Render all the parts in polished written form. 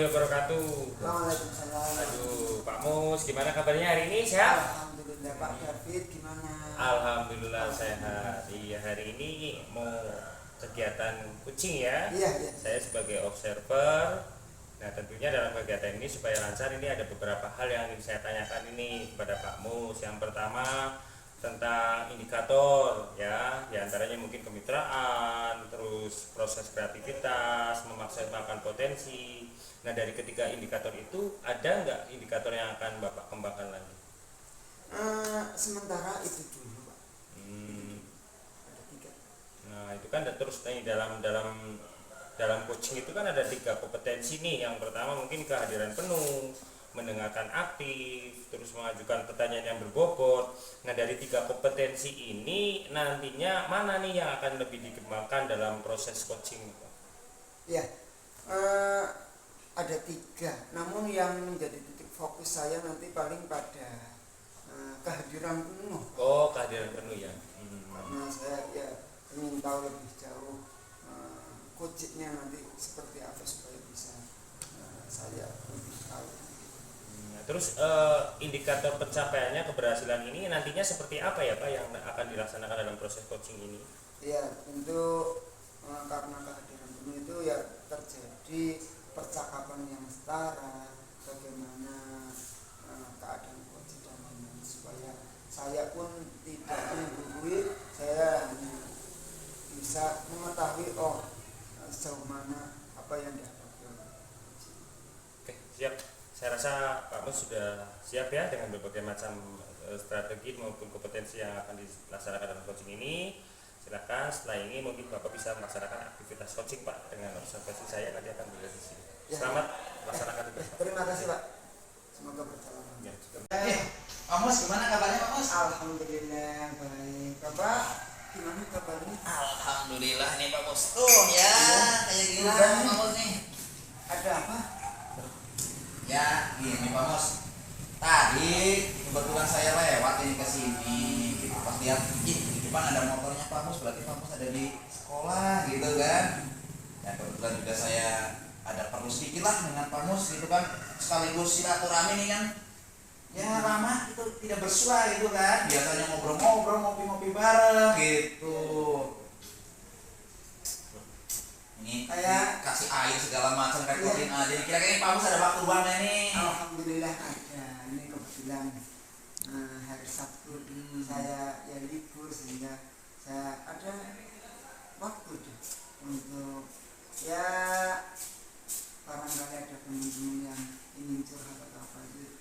warahmatullahi wabarakatuh. Waalaikumsalam. Aduh, Pak Mus, gimana kabarnya hari ini? Sehat? Alhamdulillah. Pak David gimana? Alhamdulillah sehat. Iya, hari ini mau kegiatan kucing ya. Iya. Saya sebagai observer. Nah, tentunya dalam kegiatan ini supaya lancar ini ada beberapa hal yang ingin saya tanyakan ini kepada Pak Mus. Yang pertama tentang indikator ya, diantaranya mungkin kemitraan, terus proses kreativitas, memaksimalkan potensi. Nah, dari ketiga indikator itu ada nggak indikator yang akan Bapak kembangkan lagi? Sementara itu dulu, Pak. Ada 3. Nah, itu kan terus nih dalam coaching itu kan ada 3 kompetensi nih. Yang pertama mungkin kehadiran penuh, mendengarkan aktif, terus mengajukan pertanyaan yang berbobot. Nah, dari 3 kompetensi ini nantinya mana nih yang akan lebih dikembangkan dalam proses coaching? Ya, ada 3. Namun yang menjadi titik fokus saya nanti paling pada kehadiran penuh. Oh, kehadiran penuh ya. Karena saya ya ingin tahu lebih jauh coachingnya nanti seperti apa supaya bisa saya lebih tahu. Terus indikator pencapaiannya keberhasilan ini nantinya seperti apa ya Pak yang akan dilaksanakan dalam proses coaching ini? Ya, tentu karena kehadiran penuh itu ya terjadi percakapan yang setara, bagaimana keadaan coaching dan lain-lain, supaya saya pun tidak menggurui, saya hanya bisa mengetahui sejauh mana apa yang dihadapi oleh coaching. Oke, siap. Saya rasa Pak Mus sudah siap ya dengan berbagai macam strategi maupun kompetensi yang akan dilaksanakan dalam coaching ini. Silakan setelah ini mungkin Bapak bisa melaksanakan aktivitas coaching Pak dengan observasi saya nanti akan berada di sini. Ya. Selamat melaksanakan tugas. Terima kasih, Pak. Semoga berjalan Ya. lancar. Pak Mus, gimana kabarnya Pak Mus? Alhamdulillah baik. Bapak gimana kabarnya? Alhamdulillah nih Pak Mus. Tuh ya, kayak gini Udah. Pak Mus nih. Ada apa? Ya, gini Pak Mus. Tadi kebetulan saya lewat ini ke sini, gitu. Pas lihat, di depan ada motornya Pak Mus, berarti Pak Mus ada di sekolah gitu kan. Ya kebetulan juga saya ada perlu sedikit lah dengan Pak Mus gitu kan, sekaligus silaturahmi nih kan. Ya lama itu tidak bersua gitu kan, biasanya ngobrol-ngobrol, ngopi-ngopi bareng gitu. Ini Kayak kasih air segala macam rekotin aja. Kira-kira Pak Mus ada waktu luangnya nih? alhamdulillah ada. Ini kebetulan hari Sabtu saya ya libur, sehingga saya ada waktu deh untuk ya barangkali ada teman-teman yang ingin curhat atau apa itu.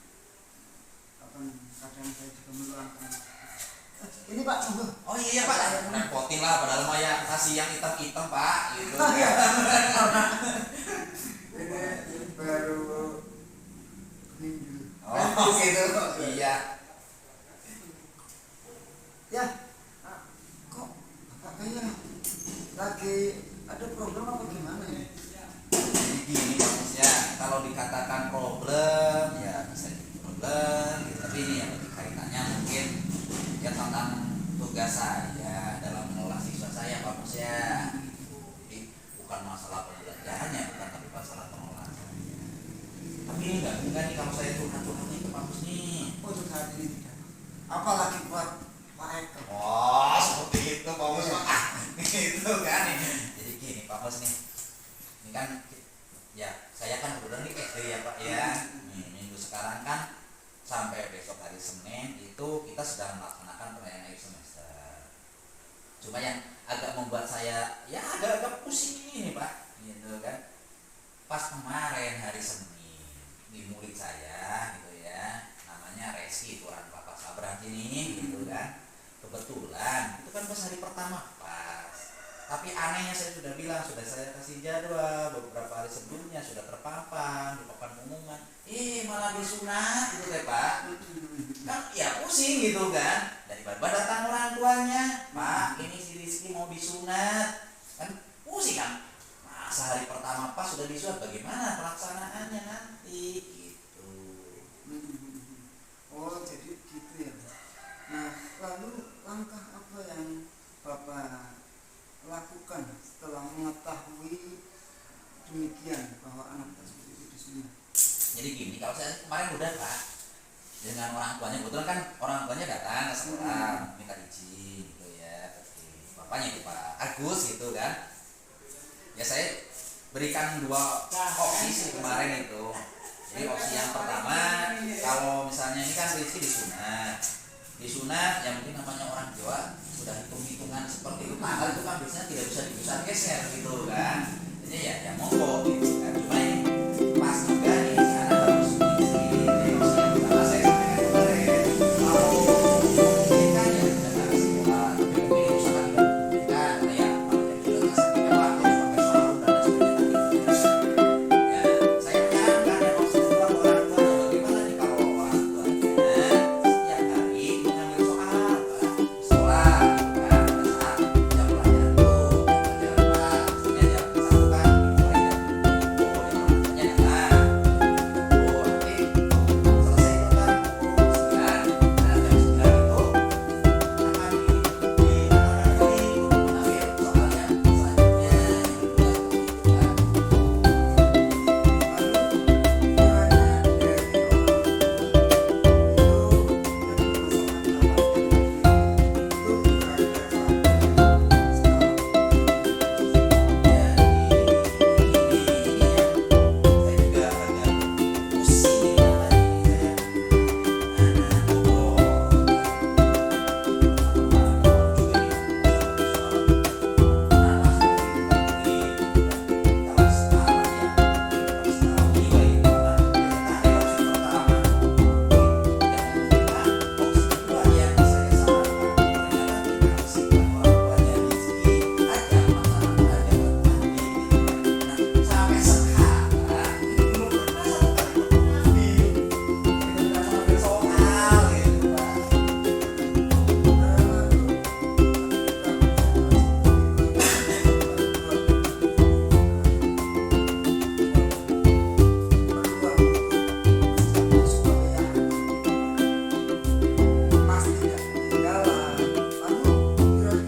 Kadang saya juga meluangkan waktu. Ini Pak, tunggu. Oh iya Pak, repotin lah padahal mah ya kasih yang hitam-hitam Pak gitu. Ini baru minggu. Oh gitu. Iya. Ya, kok Bapak kayak lagi ada program apa gimana ya? Jadi gini Pak Mus ya, kalau dikatakan problem ya bisa jadi problem gitu. Tapi ini yang lebih kaitannya mungkin ya tentang tugas saya dalam mengelola siswa saya Pak Mus ya. Jadi bukan masalah pembelajarannya, bukan, tapi masalah pengelolaannya. Tapi ini enggak nih kalau saya curhat-curhat nih ke Pak Mus nih. Untuk saat ini tidak. Apalagi buat Pak Eko. Oh seperti itu Pak Mus Pak. Gitu kan nih. Jadi gini Pak Mus nih, ini kan ya saya kan kebetulan di SD ya Pak ya. Minggu sekarang kan sampai besok hari Senin itu kita sudah melaksanakan perayaan akhir semester. Cuma yang agak membuat saya ya agak pusing ini Pak, gitu kan. Pas kemarin hari Senin di murid saya gitu ya, namanya Resi Tuhan Papa Sabrang ini gitu kan. Kebetulan itu kan pas hari pertama pas. Tapi anehnya saya sudah bilang, sudah saya kasih jadwal beberapa hari sebelumnya, sudah terpampang di papan pengumuman. Malah disunat gitu kan Pak. Kan ya pusing gitu kan. Daripada datang orang tuanya, Pak ini si Rizky mau disunat. Kan pusing kan. Masa hari pertama pas sudah disunat, bagaimana pelaksanaannya nanti gitu. Oh jadi gitu ya Pak. Nah lalu langkah apa yang Bapak lakukan setelah mengetahui demikian bahwa anak tersebut itu Jadi gini, kalau saya kemarin udah Pak dengan orang tuanya, kebetulan kan orang tuanya datang ke sekolah minta izin gitu ya, bapaknya itu Pak Agus gitu kan. Ya saya berikan 2 opsi sih kemarin itu. Jadi opsi yang pertama, kalau misalnya ini kan Rizky disunat yang mungkin namanya orang Jawa sudah hitung-hitungan seperti itu, tanggal itu kan biasanya tidak bisa geser gitu kan. Jadi ya monggo gitu kan. Cuma ini pas juga nih karena harus mengisi opsi yang pertama saya sampaikan kemarin. Kalau mungkin kan ya sudah ke sekolah, tapi mungkin usahakan kan kayak juga sampai waktu sampai sahur dan sebagainya. Ya saya menyarankan ya maksudnya orang tua bagaimana nih kalau orang tuanya setiap hari mengambil soal sekolah kan pada saat jam pelajaran tuh jam pelajaran misalnya jam 1 kan dimulai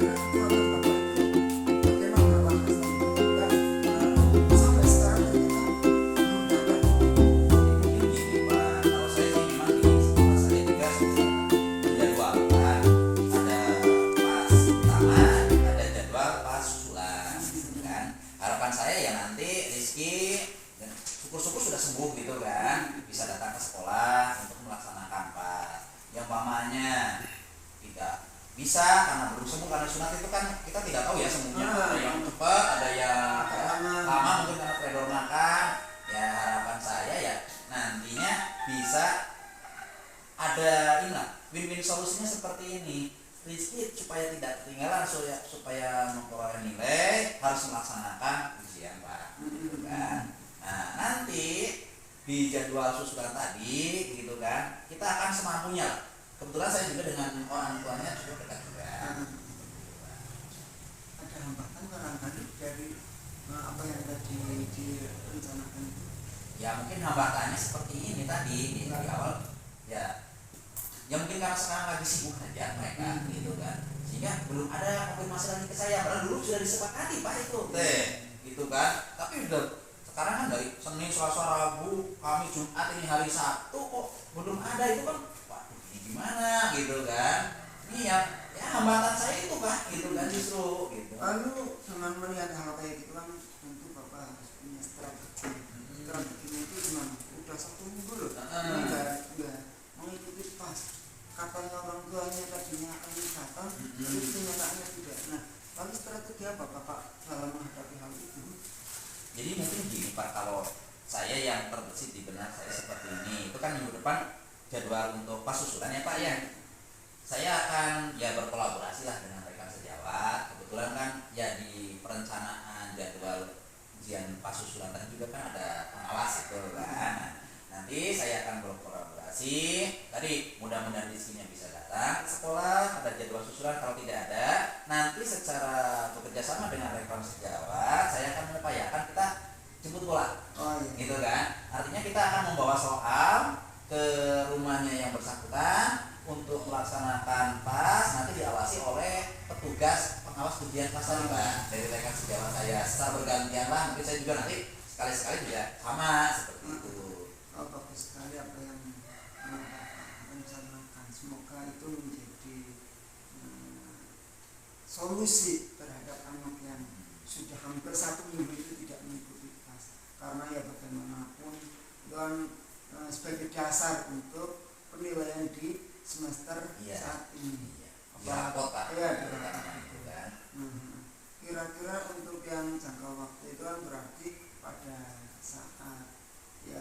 jam 7 yang orang tuanya datang nanti selesai itu kan pukul 9 nah jam 9 itu akan mengambil soalnya selanjutnya yang kedua seperti itu kan. Harapan saya ya nanti Rizky syukur-syukur sudah sembuh gitu kan, bisa datang ke sekolah untuk melaksanakan pas. Yang pamannya tidak bisa karena belum sembuh, karena sunat itu kan kita tidak tahu ya sembuhnya, ada yang cepat, ada yang lama mungkin karena predor makan. Ya harapan saya ya nantinya bisa ada inilah win-win solusinya seperti ini. Rizky supaya tidak ketinggalan, supaya memperoleh nilai harus melaksanakan ujian Pak gitu kan. Nah nanti di jadwal susulan tadi gitu kan kita akan semampunya lah. Kebetulan saya juga dengan orang tuanya cukup dekat juga. Ada hambatan barangkali dari apa yang tadi direncanakan? Ya mungkin hambatannya seperti ini tadi di awal ya mungkin karena sekarang lagi sibuk aja mereka gitu kan, sehingga belum ada konfirmasi lagi ke saya. Padahal dulu sudah disepakati Pak itu gitu kan, tapi udah sekarang kan dari Senin, Selasa, Rabu, Kamis, Jumat, ini hari Sabtu kok belum ada. Itu kan waduh ini gimana gitu kan. Ini ya hambatan saya itu Pak gitu kan justru gitu. Lalu dengan melihat hal kayak gitu kan tentu Bapak harus punya strategi. Strateginya itu gimana? Udah 1 minggu loh, ini enggak mengikuti pas katanya orang tuanya tadinya akan datang, terus kenyataannya tidak. Nah, lalu strategi apa Bapak dalam menghadapi hal itu? Jadi mungkin gini Pak, kalau saya yang terbesit di benak saya seperti ini, itu kan minggu depan jadwal untuk pas susulan ya Pak ya. Saya akan ya berkolaborasi lah dengan rekan sejawat. Kebetulan kan ya di perencanaan jadwal ujian pas susulan tadi juga kan ada pengawas itu kan. Nanti saya akan berkolaborasi. Tadi mudah-mudahan Rizky-nya bisa datang ke sekolah, ada jadwal susulan. Kalau tidak ada, nanti secara bekerjasama dengan rekan sejawat, saya akan mengupayakan kita jemput bola. Gitu kan. Artinya kita akan membawa soal ke rumahnya yang bersangkutan untuk melaksanakan pas, nanti diawasi oleh petugas pengawas ujian pas tadi Pak, dari rekan sejawat saya. Secara bergantian lah, mungkin saya juga nanti sekali-sekali juga sama seperti itu. Oh, bagus sekali apa yang Bapak rencanakan. Semoga itu menjadi solusi terhadap anak yang sudah hampir 1 minggu itu tidak mengikuti kelas. Karena ya bagaimanapun itu kan sebagai dasar untuk penilaian di semester saat ini. Iya, rapot Pak. Iya, Itu kan. Kira-kira untuk yang jangka waktu itu kan berarti pada saat ya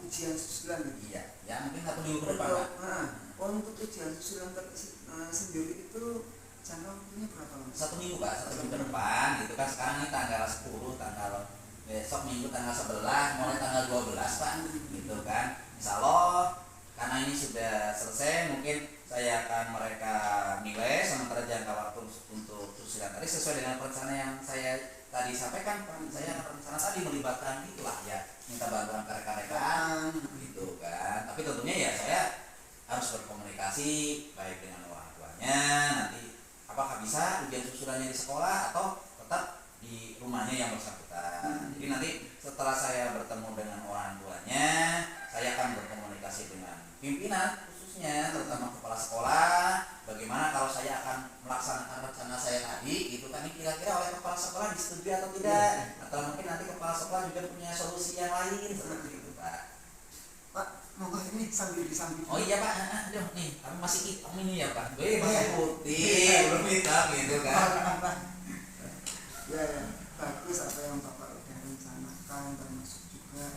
ujian susulan gitu. Iya, ya mungkin 1 minggu ke depan Pak. Untuk ujian susulan sendiri itu jangka waktunya berapa lama? 1 minggu Pak, 1 minggu ke depan gitu kan. Sekarang ini tanggal 10, tanggal besok minggu tanggal 11, mulai tanggal 12 Pak, gitu kan. Insya Allah karena ini sudah selesai, mungkin saya akan mereka nilai sementara jangka waktu untuk susulan tadi sesuai dengan rencana yang saya tadi sampaikan. Saya rencana tadi melibatkan itulah ya, minta bantuan ke rekan-rekan gitu kan. Tapi tentunya ya saya harus berkomunikasi baik dengan orang tuanya, nanti apakah bisa ujian susulannya di sekolah atau tetap di rumahnya yang bersangkutan. Jadi nanti setelah saya bertemu dengan orang tuanya, saya akan berkomunikasi dengan pimpinan khususnya, terutama kepala sekolah, bagaimana kalau saya akan melaksanakan rencana saya tadi, itu kan kira-kira oleh kepala sekolah disetujui atau tidak, atau mungkin nanti kepala sekolah juga punya solusi yang lain seperti itu Pak. Pak, monggo ini sambil disambil. Oh iya Pak, aduh nih, kami masih hitam ini ya Pak. Masih putih, belum hitam gitu kan. Ya, bagus apa yang Bapak sudah rencanakan, termasuk juga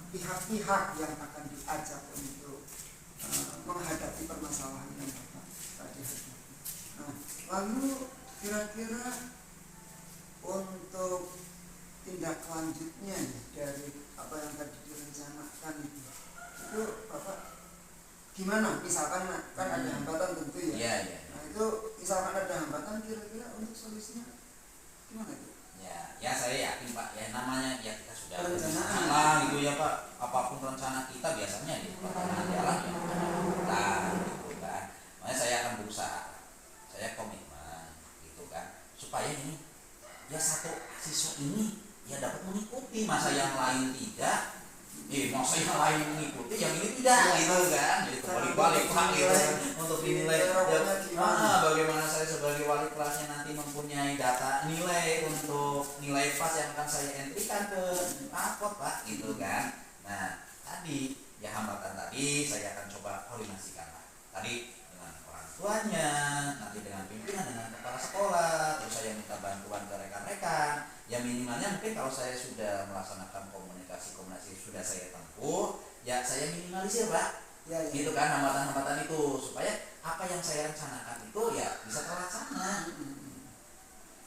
pihak-pihak yang akan diajak untuk menghadapi permasalahan yang Bapak tadi hadapi. Nah, lalu kira-kira untuk tindak lanjutnya dari apa yang tadi direncanakan itu Bapak gimana? Misalkan kan ada hambatan tentu ya. Iya, iya. Nah itu misalkan ada hambatan, kira-kira untuk solusinya gimana itu? Ya saya yakin Pak, ya namanya ya kita sudah Perencanaan lah gitu ya Pak. Apapun rencana kita biasanya di pertengahan jalan ya kita gitu kan. Makanya saya akan berusaha, saya komitmen gitu kan, supaya ini ya satu siswa ini ya dapat mengikuti, masa yang lain tidak. Masa yang lain mengikuti, yang ini tidak gitu kan. Jadi kebalik-balik Pak gitu kan, untuk dinilai ya, bagaimana saya sebagai wali kelasnya nanti mempunyai data nilai untuk nilai pas yang akan saya entrykan ke rapot Pak gitu kan. Nah tadi ya hambatan tadi saya akan coba koordinasikan Pak. Tadi dengan orang tuanya, nanti dengan pimpinan, dengan kepala sekolah, terus saya minta bantuan ke rekan-rekan. Ya minimalnya mungkin kalau saya sudah melaksanakan komunikasi sudah saya tempuh, ya saya minimalisir Pak. Ya. Gitu kan hambatan-hambatan itu, supaya apa yang saya rencanakan itu ya bisa terlaksana.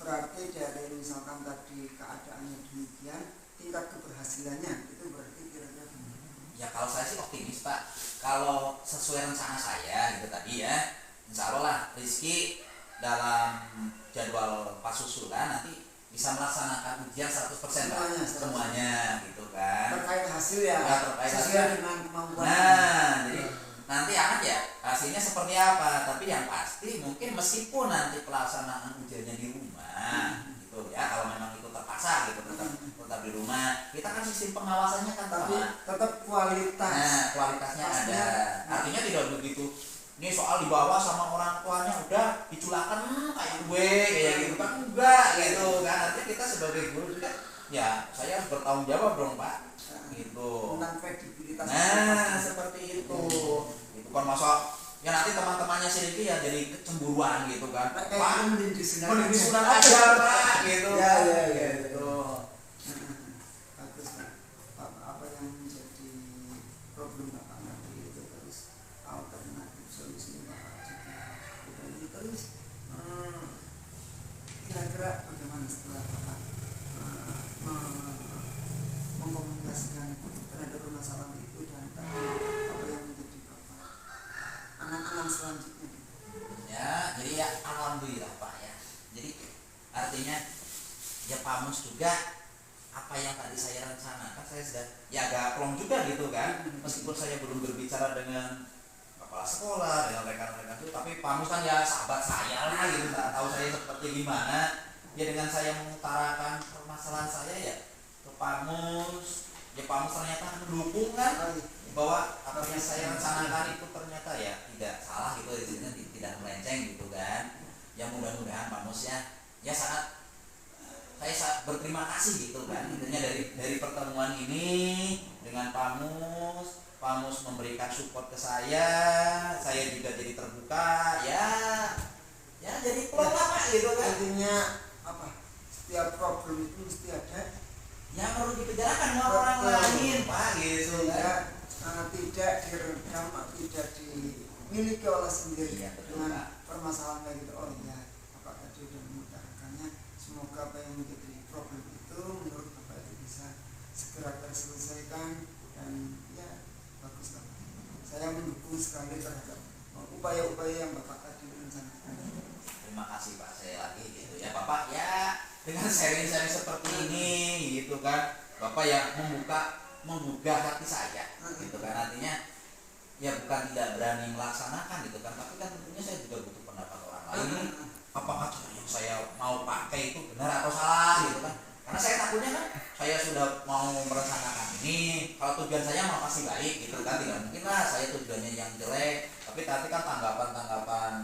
Berarti dari misalkan tadi keadaannya demikian, tingkat keberhasilannya itu berarti kira-kira gimana? Ya kalau saya sih optimis Pak, kalau sesuai rencana saya gitu tadi ya, insya Allah lah Rizky dalam jadwal pas susulan nanti bisa melaksanakan ujian 100% Pak, semuanya gitu kan. Terkait hasil ya, terkait sesuai hasil dengan kemampuan. Nah, jadi nanti akan ya hasilnya seperti apa, tapi yang pasti mungkin meskipun nanti pelaksanaan ujiannya di rumah gitu ya, kalau memang itu terpaksa gitu tetap di rumah, kita kan sistem pengawasannya kan tapi tetap kualitas. Nah, kualitasnya ada. Artinya tidak begitu ini soal dibawa sama orang tuanya udah diculakan kayak gue kayak gitu kan, enggak gitu kan. Artinya kita sebagai guru juga ya saya harus bertanggung jawab dong Pak gitu. Tentang kredibilitas. Nah seperti itu kan masa ya nanti teman-temannya si Riki ya jadi kecemburuan gitu kan. Pak mending disunat aja Pak gitu. Ya gitu. Bagus Pak. Apa yang menjadi problem Bapak nanti itu terus alternatif solusinya Bapak juga. Dan itu terus kira-kira bagaimana setelah Bapak mengkomunikasikan terhadap permasalahan itu dan apa yang menjadi Bapak anak-anak selanjutnya? Ya jadi ya alhamdulillah Pak ya. Jadi artinya ya Pak Mus juga apa yang tadi saya rencanakan saya sudah ya agak plong juga gitu kan, meskipun saya belum berbicara dengan kepala sekolah dengan rekan-rekan itu, tapi Pak Mus kan ya sahabat saya lah gitu, tak tahu saya seperti gimana ya. Dengan saya mengutarakan permasalahan saya ya ke Pak Mus, ya Pak Mus ternyata mendukung kan bahwa apa yang saya rencanakan itu ternyata ya tidak salah gitu, tidak melenceng gitu kan. Ya mudah-mudahan Pak Mus ya sangat saya sangat berterima kasih gitu kan. Intinya dari pertemuan ini dengan Pak Mus memberikan support ke saya juga jadi terbuka ya jadi plong apa gitu kan. Intinya apa? Setiap problem itu mesti ada Yang perlu dibicarakan sama orang lain Pak gitu kan. Tidak diredam, tidak dimiliki oleh sendiri Iya, betul, dengan Pak. permasalahan kayak gitu. Oh iya, Bapak tadi sudah mengutarakannya. Semoga apa yang menjadi problem itu menurut Bapak itu bisa segera terselesaikan, dan ya bagus lah. Saya mendukung sekali terhadap upaya-upaya yang Bapak tadi rencanakan. Terima kasih Pak, saya lagi gitu ya Bapak ya, dengan sharing-sharing seperti ini gitu kan, Bapak yang menggugah hati saya gitu kan. Artinya ya bukan tidak berani melaksanakan gitu kan, tapi kan tentunya saya juga butuh pendapat orang lain, apakah cara yang saya mau pakai itu benar atau salah gitu kan. Karena saya takutnya kan saya sudah mau merencanakan ini, kalau tujuan saya mau pasti baik gitu kan, tidak mungkin lah saya tujuannya yang jelek. Tapi nanti kan tanggapan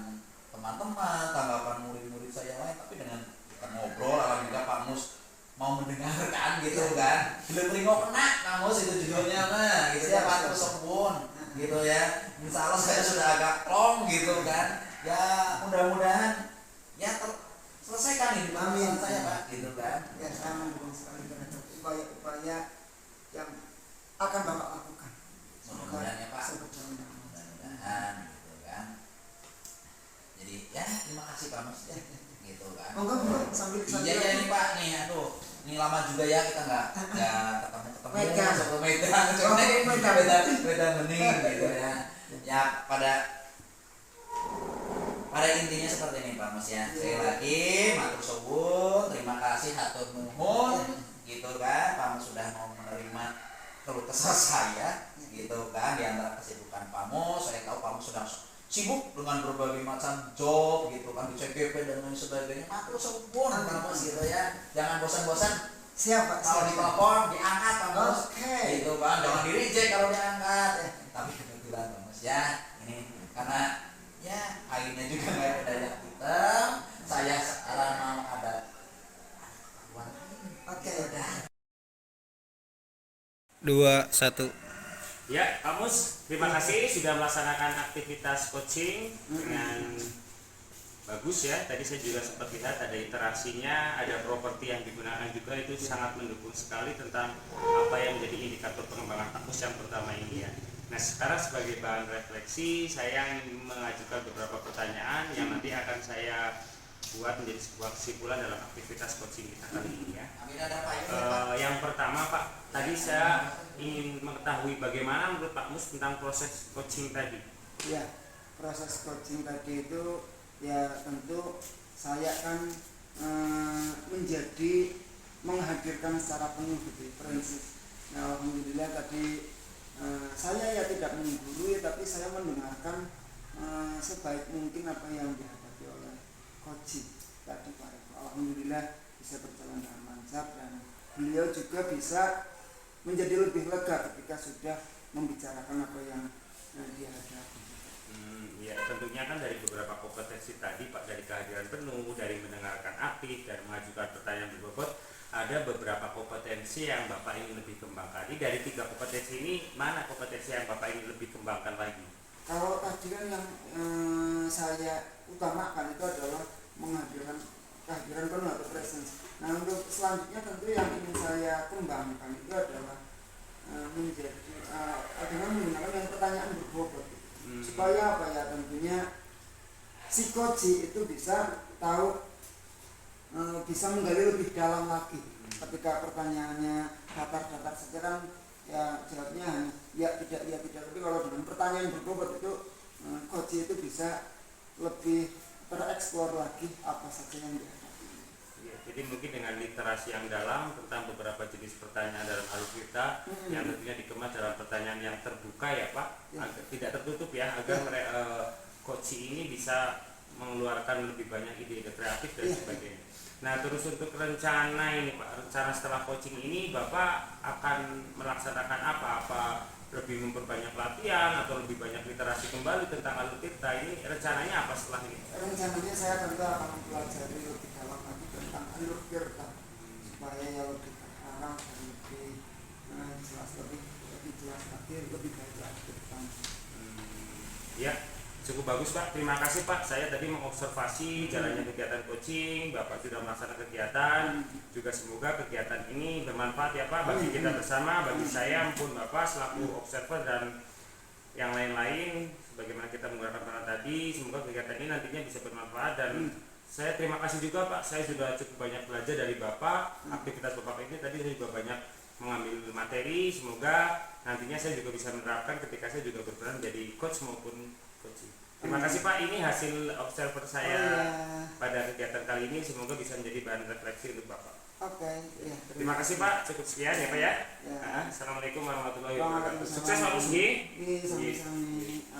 teman-teman, tanggapan murid-murid saya lain, tapi dengan kita ngobrol, alhamdulillah Pak Mus mau mendengarkan gitu kan. Belum ringo kena Pak Mus itu judulnya mah gitu ya, Pak Mus sempun gitu ya. Insya Allah saya sudah agak plong gitu kan. Ya mudah-mudahan ya selesaikan ini permasalahan saya Pak gitu kan. Ya, saya mendukung sekali terhadap upaya-upaya yang akan Bapak lakukan. Mudah-mudahan ya Pak. Seberjalan dengan lancar. Mudah-mudahan gitu kan. Jadi ya terima kasih Pak Mus ya gitu kan. Monggo sambil Iya ini Pak nih, aduh ini lama juga ya kita nggak ketemu Medan. sebelum Medan bening gitu ya. Ya pada intinya seperti ini Pak Mus ya. Sekali lagi matur suwun, terima kasih hatur nuhun gitu kan. Pak Mus sudah mau menerima keluh kesah saya gitu kan. Di antara kesibukan Pak Mus, saya tahu Pak Mus sedang sibuk dengan berbagai macam job gitu kan, di CGP dan lain sebagainya. Matur suwun Pak Mus gitu ya. Jangan bosan-bosan. Siap Pak. Kalau ditelepon diangkat Pak Mus. Oke. Gitu kan, jangan di reject kalau diangkat. Tapi kebetulan Pak Mus ya, ini karena ya airnya juga nggak ada yang hitam. Saya sekarang mau ada uang. Oke, udah. 2, 1. Ya, Pak Mus, terima kasih sudah melaksanakan aktivitas coaching dengan bagus ya. Tadi saya juga sempat lihat ada interaksinya, ada properti yang digunakan juga, itu sangat mendukung sekali tentang apa yang menjadi indikator pengembangan Pak Mus yang pertama ini ya. Nah, sekarang sebagai bahan refleksi, saya ingin mengajukan beberapa pertanyaan yang nanti akan saya buat menjadi sebuah kesimpulan dalam aktivitas coaching kita kali ini ya. Amin ada Pak. Yang pertama Pak, tadi saya ingin mengetahui bagaimana menurut Pak Mus tentang proses coaching tadi. Ya, proses coaching tadi itu ya tentu saya kan menghadirkan secara penuh gitu prinsip. Nah, alhamdulillah tadi saya ya tidak menggurui, tapi saya mendengarkan sebaik mungkin apa yang dihadapi oleh coaching tadi Pak. Alhamdulillah bisa berjalan dengan lancar, dan beliau juga bisa menjadi lebih lega ketika sudah membicarakan apa yang dia hadapi. Ya tentunya kan dari beberapa kompetensi tadi Pak, dari kehadiran penuh, dari mendengarkan aktif dan mengajukan pertanyaan berbobot, ada beberapa kompetensi yang Bapak ingin lebih kembangkan. Ini dari 3 kompetensi ini, mana kompetensi yang Bapak ingin lebih kembangkan lagi? Kalau tadi kan yang saya utamakan itu adalah menghadirkan kehadiran penuh atau presence. Nah, untuk selanjutnya tentu yang ingin saya kembangkan itu adalah dengan menggunakan yang pertanyaan berbobot, supaya apa ya, tentunya si coach itu bisa tahu, bisa menggali lebih dalam lagi. Ketika pertanyaannya datar-datar saja kan ya jawabnya hanya ya tidak, tapi kalau dengan pertanyaan berbobot itu coach itu bisa lebih tereksplor lagi apa saja yang dihadapi. Ya, jadi mungkin dengan literasi yang dalam tentang beberapa jenis pertanyaan dalam alur-kita yang tentunya dikemas dalam pertanyaan yang terbuka ya Pak, agar tidak tertutup ya, agar coach ini bisa mengeluarkan lebih banyak ide-ide kreatif dan Iya. sebagainya. Nah, terus untuk rencana ini Pak, rencana setelah coaching ini Bapak akan melaksanakan apa? Apa lebih memperbanyak latihan atau lebih banyak literasi kembali tentang alur tirta? Ini rencananya apa setelah ini? Rencananya saya tentu akan mempelajari lebih dalam lagi tentang alur tirta supaya ya lebih terarah dan lebih jelas, lebih jelas lagi, lebih baik lagi ke depan. Ya, cukup bagus Pak. Terima kasih Pak. Saya tadi mengobservasi jalannya kegiatan coaching. Bapak sudah melaksanakan kegiatan. Juga semoga kegiatan ini bermanfaat ya Pak bagi kita bersama, bagi saya maupun Bapak selaku observer dan yang lain-lain. Sebagaimana kita menggunakan peran tadi, semoga kegiatan ini nantinya bisa bermanfaat dan saya terima kasih juga Pak. Saya sudah cukup banyak belajar dari Bapak. Aktivitas Bapak ini tadi saya juga banyak mengambil materi. Semoga nantinya saya juga bisa menerapkan ketika saya juga berperan menjadi coach maupun coaching. Terima kasih Pak, ini hasil observer saya pada kegiatan kali ini, semoga bisa menjadi bahan refleksi untuk Bapak. Oke, ya. Terima kasih Pak, cukup sekian ya Pak ya. Ya. Assalamualaikum warahmatullahi wabarakatuh. Waalaikumsalam. Sukses Pak Rusdi. Iya, sama-sama.